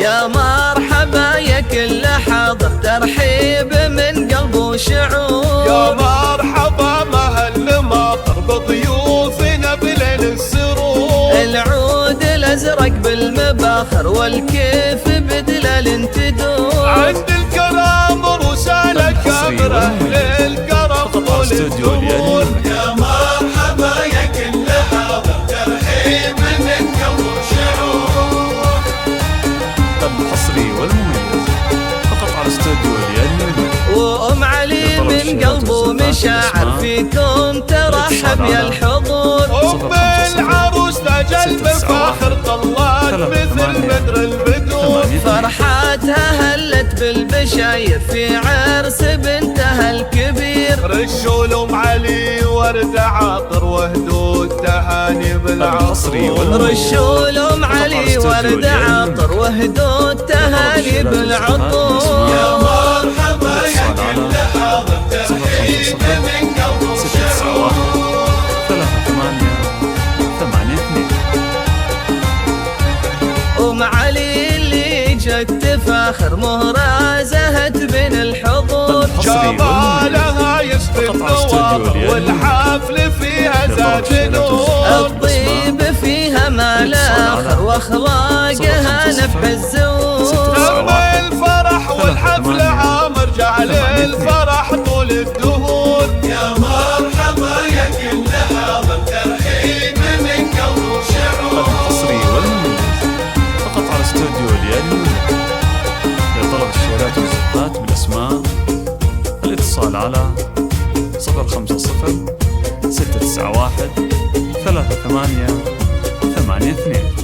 يا مرحبا يا كل حاضر، ترحيب من قلب وشعور. يا مرحبا مهل مطر بضيوفنا بليل السرور. العود الازرق بالمباخر والكيف بدلال تدور. عند الكرام رسالة كامر أهل الكرم والدور. يا مرحبا يا كل حاضر، ترحيب من قلب وشعور. الحصري والمميز فقط على استوديو اليد. وأم علي من قلبه مشاعر فيكم ترحب يا الحضور. أم العروس تاج المفاخر طلعت مثل بدر البدور. فرحاتها هلت بالبشاير في عرس بنتها الكبير. رشوا لأم علي ورد عطر وهدوا التهاني بالعطور. رشوا لأم علي ورد عطر وهدوا التهاني بالعطور. يا مرحبا يا كل حاضر، ترحيب من قلب وشعور. أم علي اللي جت تفاخر مهرة زهت بين الحضور. جمالها يسبق النواظر والحفل فيها زاد نور. الطيب فيها ما لا آخر واخلاقها نفح الزور. تم الفرح والحفل عامر جعل الفرح طول الدهور. يا مرحبا يا كل حاضر، ترحيب من قلب وشعور. الحصري والمميز فقط على استوديو اليد. لطلب الشهادات والزفات بالاسماء الاتصال على 050 691 3882.